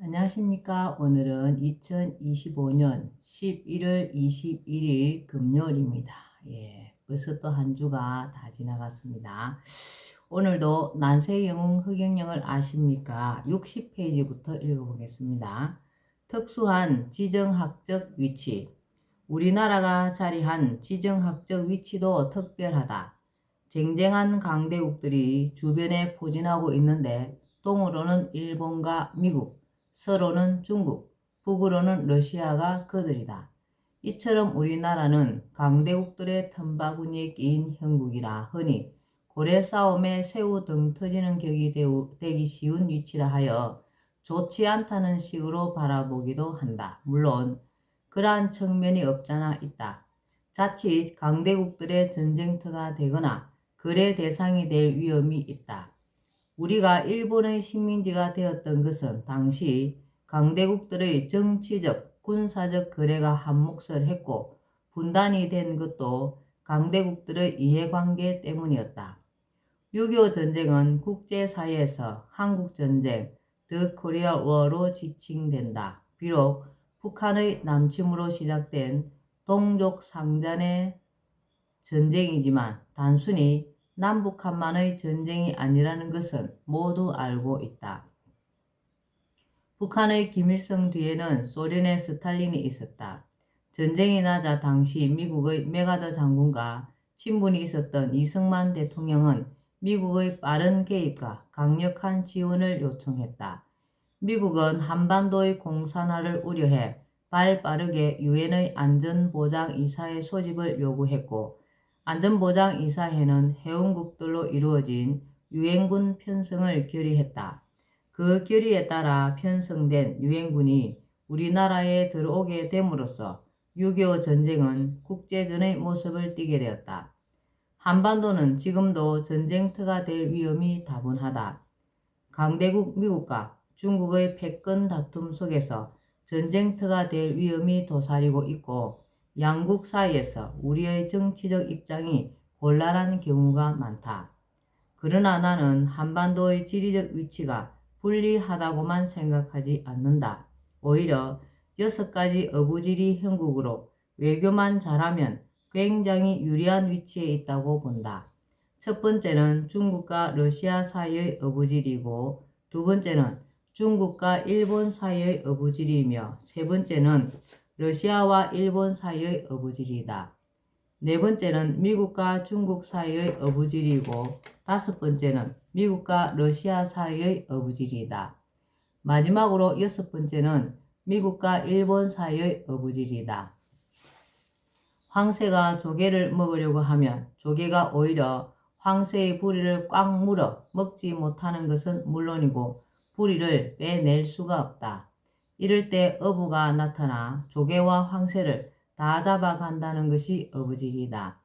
안녕하십니까. 오늘은 2025년 11월 21일 금요일입니다. 벌써 또 한 주가 다 지나갔습니다. 오늘도 난세영웅 흑영령을 아십니까? 60페이지부터 읽어보겠습니다. 특수한 지정학적 위치. 우리나라가 자리한 지정학적 위치도 특별하다. 쟁쟁한 강대국들이 주변에 포진하고 있는데 동으로는 일본과 미국, 서로는 중국, 북으로는 러시아가 그들이다. 이처럼 우리나라는 강대국들의 틈바구니에 끼인 형국이라 흔히 고래 싸움에 새우 등 터지는 격이 되기 쉬운 위치라 하여 좋지 않다는 식으로 바라보기도 한다. 물론 그러한 측면이 없잖아 있다. 자칫 강대국들의 전쟁터가 되거나 거래 대상이 될 위험이 있다. 우리가 일본의 식민지가 되었던 것은 당시 강대국들의 정치적, 군사적 거래가 한몫을 했고 분단이 된 것도 강대국들의 이해관계 때문이었다. 6.25 전쟁은 국제사회에서 한국전쟁, The Korea War로 지칭된다. 비록 북한의 남침으로 시작된 동족 상잔의 전쟁이지만 단순히 남북한만의 전쟁이 아니라는 것은 모두 알고 있다. 북한의 김일성 뒤에는 소련의 스탈린이 있었다. 전쟁이 나자 당시 미국의 메가더 장군과 친분이 있었던 이승만 대통령은 미국의 빠른 개입과 강력한 지원을 요청했다. 미국은 한반도의 공산화를 우려해 발빠르게 유엔의 안전보장이사회 소집을 요구했고 안전보장이사회는 회원국들로 이루어진 유엔군 편성을 결의했다. 그 결의에 따라 편성된 유엔군이 우리나라에 들어오게 됨으로써 6.25 전쟁은 국제전의 모습을 띠게 되었다. 한반도는 지금도 전쟁터가 될 위험이 다분하다. 강대국 미국과 중국의 패권 다툼 속에서 전쟁터가 될 위험이 도사리고 있고 양국 사이에서 우리의 정치적 입장이 곤란한 경우가 많다. 그러나 나는 한반도의 지리적 위치가 불리하다고만 생각하지 않는다. 오히려 6가지 어부지리 형국으로 외교만 잘하면 굉장히 유리한 위치에 있다고 본다. 첫 번째는 중국과 러시아 사이의 어부지리이고 두 번째는 중국과 일본 사이의 어부지리이며 세 번째는 러시아와 일본 사이의 어부지리이다. 네 번째는 미국과 중국 사이의 어부지리이고 다섯 번째는 미국과 러시아 사이의 어부지리이다. 마지막으로 여섯 번째는 미국과 일본 사이의 어부지리이다. 황새가 조개를 먹으려고 하면 조개가 오히려 황새의 부리를 꽉 물어 먹지 못하는 것은 물론이고 부리를 빼낼 수가 없다. 이럴 때 어부가 나타나 조개와 황새를 다 잡아간다는 것이 어부지리다.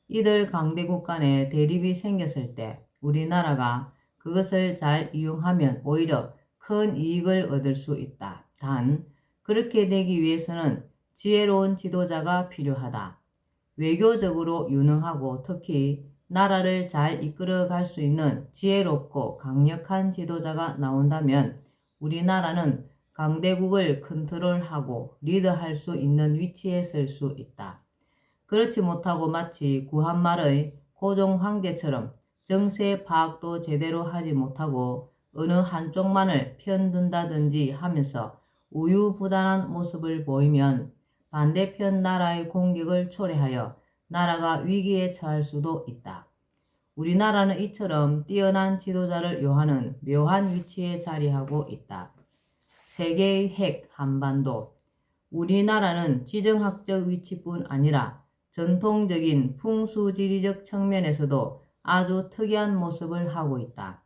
이들 강대국 간에 대립이 생겼을 때 우리나라가 그것을 잘 이용하면 오히려 큰 이익을 얻을 수 있다. 단 그렇게 되기 위해서는 지혜로운 지도자가 필요하다. 외교적으로 유능하고 특히 나라를 잘 이끌어 갈 수 있는 지혜롭고 강력한 지도자가 나온다면 우리나라는 강대국을 컨트롤하고 리드할 수 있는 위치에 설 수 있다. 그렇지 못하고 마치 구한말의 고종 황제처럼 정세 파악도 제대로 하지 못하고 어느 한쪽만을 편든다든지 하면서 우유부단한 모습을 보이면 반대편 나라의 공격을 초래하여 나라가 위기에 처할 수도 있다. 우리나라는 이처럼 뛰어난 지도자를 요하는 묘한 위치에 자리하고 있다. 세계의 핵 한반도. 우리나라는 지정학적 위치뿐 아니라 전통적인 풍수지리적 측면에서도 아주 특이한 모습을 하고 있다.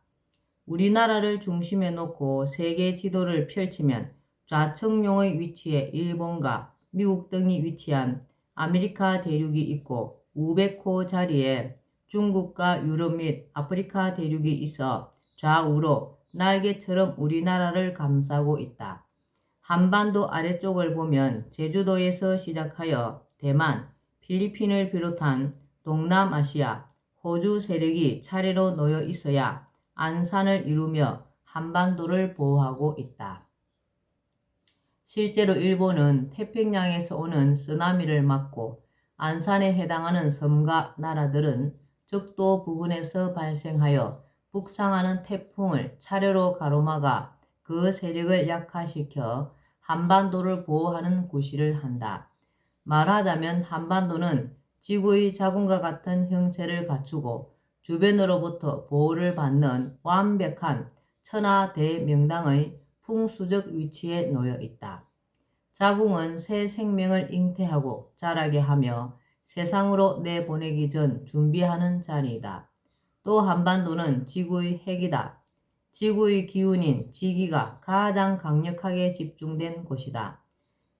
우리나라를 중심에 놓고 세계 지도를 펼치면 좌측용의 위치에 일본과 미국 등이 위치한 아메리카 대륙이 있고 우백호 자리에 중국과 유럽 및 아프리카 대륙이 있어 좌우로 날개처럼 우리나라를 감싸고 있다. 한반도 아래쪽을 보면 제주도에서 시작하여 대만, 필리핀을 비롯한 동남아시아, 호주 세력이 차례로 놓여 있어야 안산을 이루며 한반도를 보호하고 있다. 실제로 일본은 태평양에서 오는 쓰나미를 막고 안산에 해당하는 섬과 나라들은 적도 부근에서 발생하여 북상하는 태풍을 차례로 가로막아 그 세력을 약화시켜 한반도를 보호하는 구실을 한다. 말하자면 한반도는 지구의 자궁과 같은 형세를 갖추고 주변으로부터 보호를 받는 완벽한 천하대명당의 풍수적 위치에 놓여 있다. 자궁은 새 생명을 잉태하고 자라게 하며 세상으로 내보내기 전 준비하는 자리이다. 또 한반도는 지구의 핵이다. 지구의 기운인 지기가 가장 강력하게 집중된 곳이다.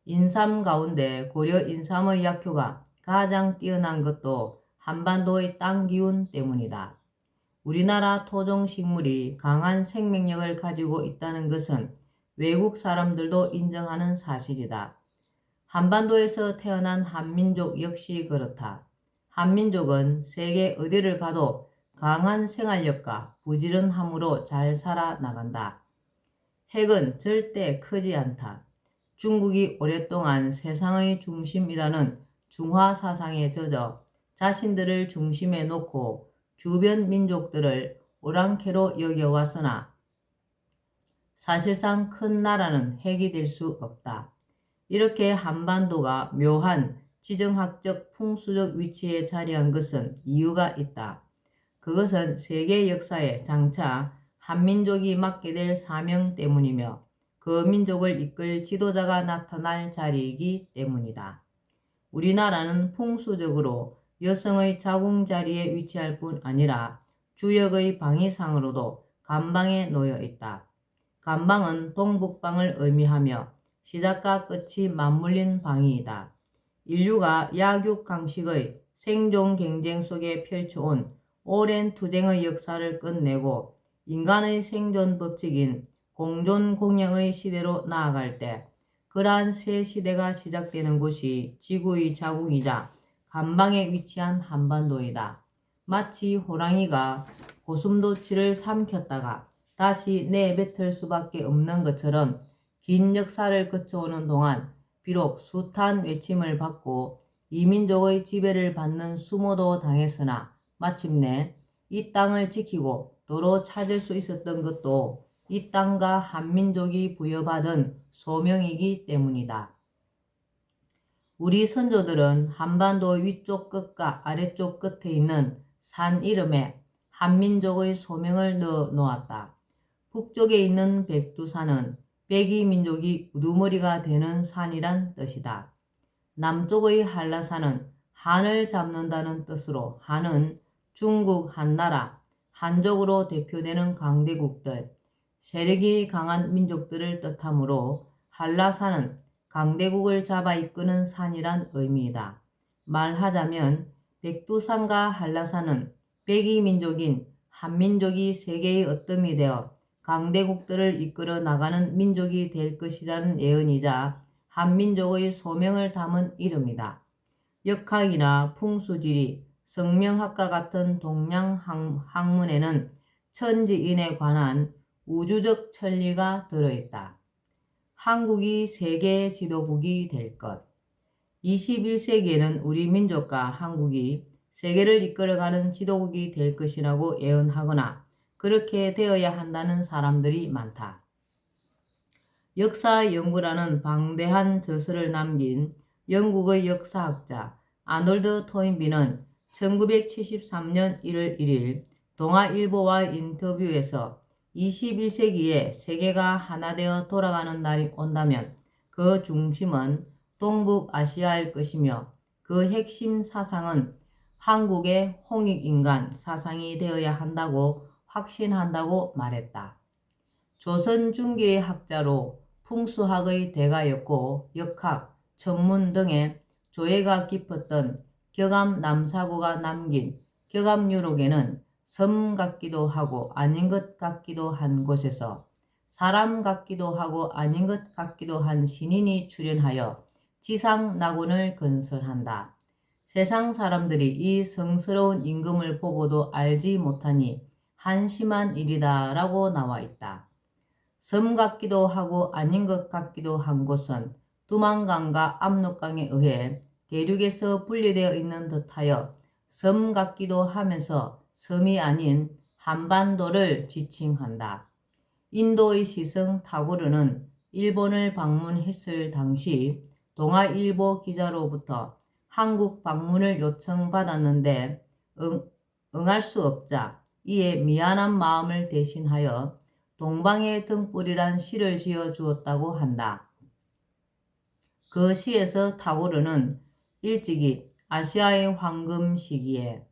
인삼 가운데 고려 인삼의 약효가 가장 뛰어난 것도 한반도의 땅 기운 때문이다. 우리나라 토종 식물이 강한 생명력을 가지고 있다는 것은 외국 사람들도 인정하는 사실이다. 한반도에서 태어난 한민족 역시 그렇다. 한민족은 세계 어디를 가도 강한 생활력과 부지런함으로 잘 살아나간다. 핵은 절대 크지 않다. 중국이 오랫동안 세상의 중심이라는 중화 사상에 젖어 자신들을 중심에 놓고 주변 민족들을 오랑캐로 여겨왔으나 사실상 큰 나라는 핵이 될 수 없다. 이렇게 한반도가 묘한 지정학적 풍수적 위치에 자리한 것은 이유가 있다. 그것은 세계 역사에 장차 한민족이 맡게 될 사명 때문이며 그 민족을 이끌 지도자가 나타날 자리이기 때문이다. 우리나라는 풍수적으로 여성의 자궁 자리에 위치할 뿐 아니라 주역의 방위상으로도 간방에 놓여 있다. 간방은 동북방을 의미하며 시작과 끝이 맞물린 방위이다. 인류가 약육강식의 생존 경쟁 속에 펼쳐온 오랜 투쟁의 역사를 끝내고 인간의 생존 법칙인 공존공영의 시대로 나아갈 때 그러한 새 시대가 시작되는 곳이 지구의 자궁이자 간방에 위치한 한반도이다. 마치 호랑이가 고슴도치를 삼켰다가 다시 내뱉을 수밖에 없는 것처럼 긴 역사를 거쳐오는 동안 비록 숱한 외침을 받고 이민족의 지배를 받는 수모도 당했으나 마침내 이 땅을 지키고 도로 찾을 수 있었던 것도 이 땅과 한민족이 부여받은 소명이기 때문이다. 우리 선조들은 한반도 위쪽 끝과 아래쪽 끝에 있는 산 이름에 한민족의 소명을 넣어 놓았다. 북쪽에 있는 백두산은 백이민족이 우두머리가 되는 산이란 뜻이다. 남쪽의 한라산은 한을 잡는다는 뜻으로 한은 중국 한나라, 한족으로 대표되는 강대국들, 세력이 강한 민족들을 뜻하므로 한라산은 강대국을 잡아 이끄는 산이란 의미이다. 말하자면 백두산과 한라산은 백이민족인 한민족이 세계의 어뜸이 되어 강대국들을 이끌어 나가는 민족이 될 것이라는 예언이자 한민족의 소명을 담은 이름이다. 역학이나 풍수지리, 성명학과 같은 동양 학문에는 천지인에 관한 우주적 천리가 들어있다. 한국이 세계 지도국이 될 것. 21세기에는 우리 민족과 한국이 세계를 이끌어가는 지도국이 될 것이라고 예언하거나 그렇게 되어야 한다는 사람들이 많다. 역사 연구라는 방대한 저서를 남긴 영국의 역사학자 아놀드 토인비는 1973년 1월 1일 동아일보와의 인터뷰에서 21세기에 세계가 하나 되어 돌아가는 날이 온다면 그 중심은 동북아시아일 것이며 그 핵심 사상은 한국의 홍익인간 사상이 되어야 한다고 확신한다고 말했다. 조선 중기의 학자로 풍수학의 대가였고 역학, 천문 등의 조예가 깊었던 격암 남사구가 남긴 격암유록에는 섬 같기도 하고 아닌 것 같기도 한 곳에서 사람 같기도 하고 아닌 것 같기도 한 신인이 출연하여 지상낙원을 건설한다. 세상 사람들이 이 성스러운 임금을 보고도 알지 못하니 한심한 일이다 라고 나와 있다. 섬 같기도 하고 아닌 것 같기도 한 곳은 두만강과 압록강에 의해 대륙에서 분리되어 있는 듯하여 섬 같기도 하면서 섬이 아닌 한반도를 지칭한다. 인도의 시성 타고르는 일본을 방문했을 당시 동아일보 기자로부터 한국 방문을 요청받았는데 응할 수 없자 이에 미안한 마음을 대신하여 동방의 등불이란 시를 지어 주었다고 한다. 그 시에서 타고르는 일찍이 아시아의 황금 시기에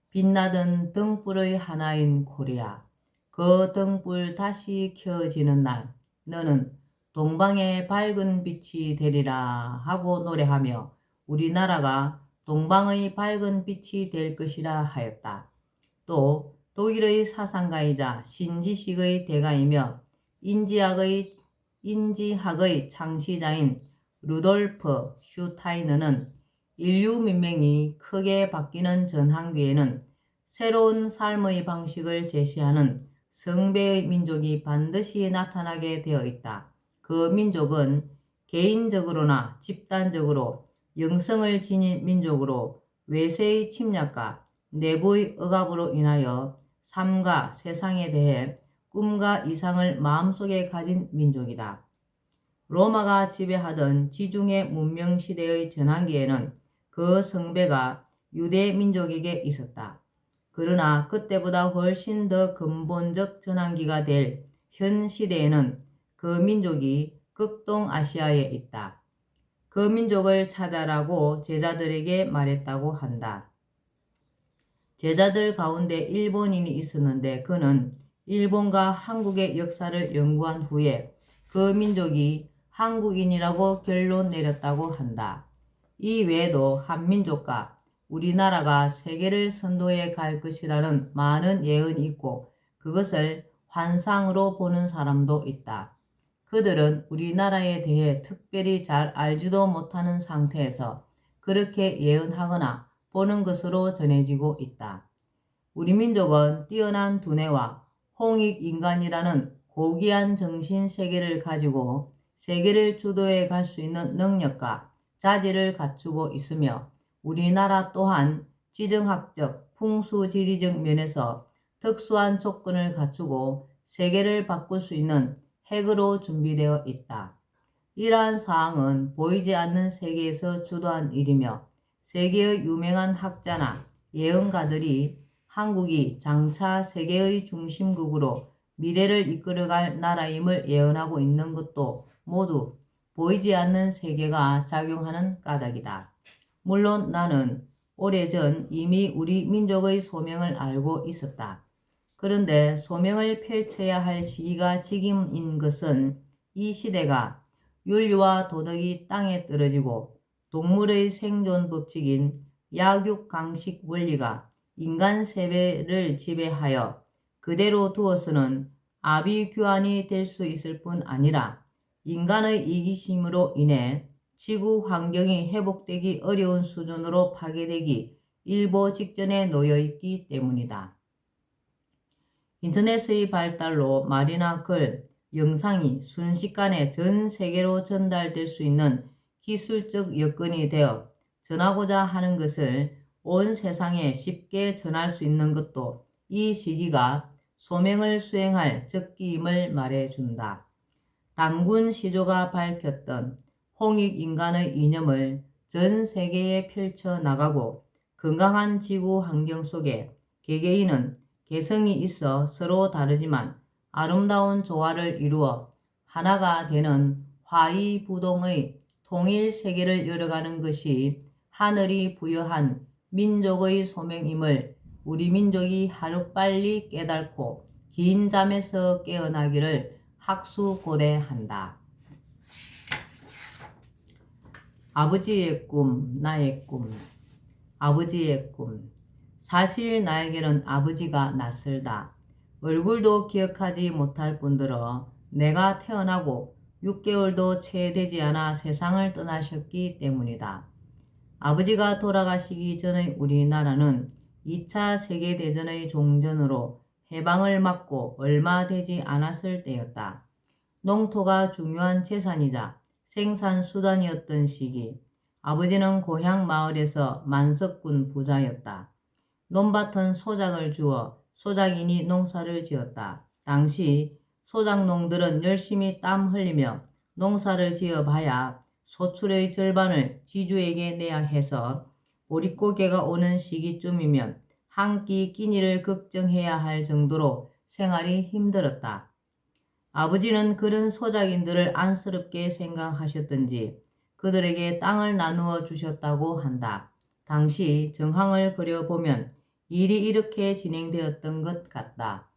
빛나던 등불의 하나인 코리아, 그 등불 다시 켜지는 날 너는 동방의 밝은 빛이 되리라 하고 노래하며 우리나라가 동방의 밝은 빛이 될 것이라 하였다. 또 독일의 사상가이자 신지식의 대가이며 인지학의 창시자인 루돌프 슈타이너는 인류 문명이 크게 바뀌는 전환기에는 새로운 삶의 방식을 제시하는 성배의 민족이 반드시 나타나게 되어 있다. 그 민족은 개인적으로나 집단적으로 영성을 지닌 민족으로 외세의 침략과 내부의 억압으로 인하여 삶과 세상에 대해 꿈과 이상을 마음속에 가진 민족이다. 로마가 지배하던 지중해 문명시대의 전환기에는 그 성배가 유대 민족에게 있었다. 그러나 그때보다 훨씬 더 근본적 전환기가 될 현 시대에는 그 민족이 극동아시아에 있다. 그 민족을 찾아라고 제자들에게 말했다고 한다. 제자들 가운데 일본인이 있었는데 그는 일본과 한국의 역사를 연구한 후에 그 민족이 한국인이라고 결론 내렸다고 한다. 이 외에도 한민족과 우리나라가 세계를 선도해 갈 것이라는 많은 예언이 있고 그것을 환상으로 보는 사람도 있다. 그들은 우리나라에 대해 특별히 잘 알지도 못하는 상태에서 그렇게 예언하거나 보는 것으로 전해지고 있다. 우리 민족은 뛰어난 두뇌와 홍익인간이라는 고귀한 정신세계를 가지고 세계를 주도해 갈 수 있는 능력과 자질을 갖추고 있으며 우리나라 또한 지정학적, 풍수지리적 면에서 특수한 조건을 갖추고 세계를 바꿀 수 있는 핵으로 준비되어 있다. 이러한 사항은 보이지 않는 세계에서 주도한 일이며 세계의 유명한 학자나 예언가들이 한국이 장차 세계의 중심국으로 미래를 이끌어갈 나라임을 예언하고 있는 것도 모두 보이지 않는 세계가 작용하는 까닭이다. 물론 나는 오래전 이미 우리 민족의 소명을 알고 있었다. 그런데 소명을 펼쳐야 할 시기가 지금인 것은 이 시대가 윤리와 도덕이 땅에 떨어지고 동물의 생존 법칙인 약육강식 원리가 인간 세배를 지배하여 그대로 두어서는 아비규환이 될 수 있을 뿐 아니라 인간의 이기심으로 인해 지구 환경이 회복되기 어려운 수준으로 파괴되기 일보 직전에 놓여 있기 때문이다. 인터넷의 발달로 말이나 글, 영상이 순식간에 전 세계로 전달될 수 있는 기술적 여건이 되어 전하고자 하는 것을 온 세상에 쉽게 전할 수 있는 것도 이 시기가 소명을 수행할 적기임을 말해준다. 단군 시조가 밝혔던 홍익인간의 이념을 전 세계에 펼쳐나가고 건강한 지구 환경 속에 개개인은 개성이 있어 서로 다르지만 아름다운 조화를 이루어 하나가 되는 화이부동의 통일 세계를 열어가는 것이 하늘이 부여한 민족의 소명임을 우리 민족이 하루빨리 깨닫고 긴 잠에서 깨어나기를 학수고대한다. 아버지의 꿈, 나의 꿈. 아버지의 꿈. 사실 나에게는 아버지가 낯설다. 얼굴도 기억하지 못할 뿐더러 내가 태어나고 6개월도 채 되지 않아 세상을 떠나셨기 때문이다. 아버지가 돌아가시기 전의 우리나라는 2차 세계대전의 종전으로 해방을 맞고 얼마 되지 않았을 때였다. 농토가 중요한 재산이자 생산수단이었던 시기, 아버지는 고향 마을에서 만석군 부자였다. 논밭은 소작을 주어 소작인이 농사를 지었다. 당시 소작농들은 열심히 땀 흘리며 농사를 지어봐야 소출의 절반을 지주에게 내야 해서 보릿고개가 오는 시기쯤이면 한 끼 끼니를 걱정해야 할 정도로 생활이 힘들었다. 아버지는 그런 소작인들을 안쓰럽게 생각하셨던지 그들에게 땅을 나누어 주셨다고 한다. 당시 정황을 그려보면 일이 이렇게 진행되었던 것 같다.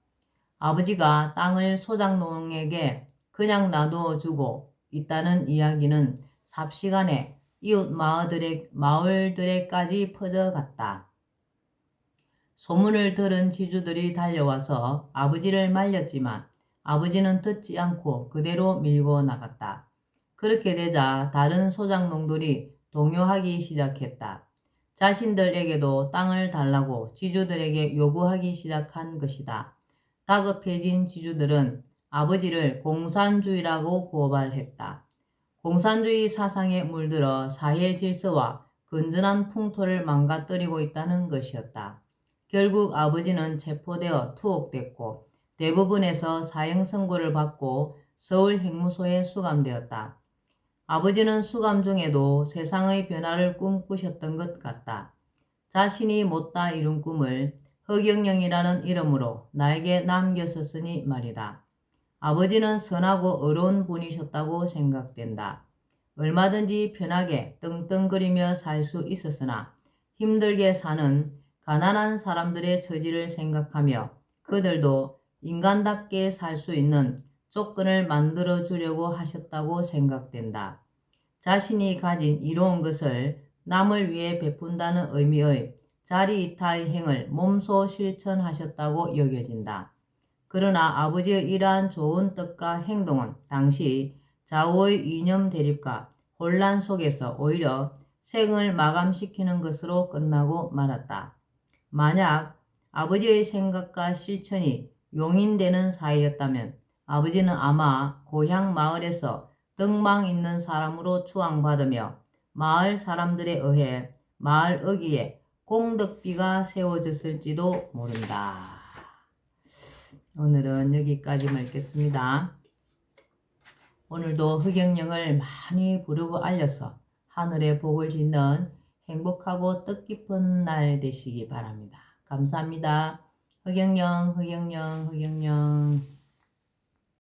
아버지가 땅을 소작농에게 그냥 나누어 주고 있다는 이야기는 삽시간에 이웃 마을들에까지 퍼져갔다. 소문을 들은 지주들이 달려와서 아버지를 말렸지만 아버지는 듣지 않고 그대로 밀고 나갔다. 그렇게 되자 다른 소작농들이 동요하기 시작했다. 자신들에게도 땅을 달라고 지주들에게 요구하기 시작한 것이다. 다급해진 지주들은 아버지를 공산주의라고 고발했다. 공산주의 사상에 물들어 사회 질서와 건전한 풍토를 망가뜨리고 있다는 것이었다. 결국 아버지는 체포되어 투옥됐고 대부분에서 사형 선고를 받고 서울 행무소에 수감되었다. 아버지는 수감 중에도 세상의 변화를 꿈꾸셨던 것 같다. 자신이 못다 이룬 꿈을 허경영이라는 이름으로 나에게 남겼었으니 말이다. 아버지는 선하고 의로운 분이셨다고 생각된다. 얼마든지 편하게 떵떵거리며 살 수 있었으나 힘들게 사는 가난한 사람들의 처지를 생각하며 그들도 인간답게 살 수 있는 조건을 만들어 주려고 하셨다고 생각된다. 자신이 가진 이로운 것을 남을 위해 베푼다는 의미의 자리이타의 행을 몸소 실천하셨다고 여겨진다. 그러나 아버지의 이러한 좋은 뜻과 행동은 당시 좌우의 이념 대립과 혼란 속에서 오히려 생을 마감시키는 것으로 끝나고 말았다. 만약 아버지의 생각과 실천이 용인되는 사이였다면 아버지는 아마 고향 마을에서 덕망 있는 사람으로 추앙받으며 마을 사람들에 의해 마을 어귀에 공덕비가 세워졌을지도 모른다. 오늘은 여기까지만 읽겠습니다. 오늘도 흑영령을 많이 부르고 알려서 하늘의 복을 짓는 행복하고 뜻깊은 날 되시기 바랍니다. 감사합니다. 흑영령, 흑영령, 흑영령.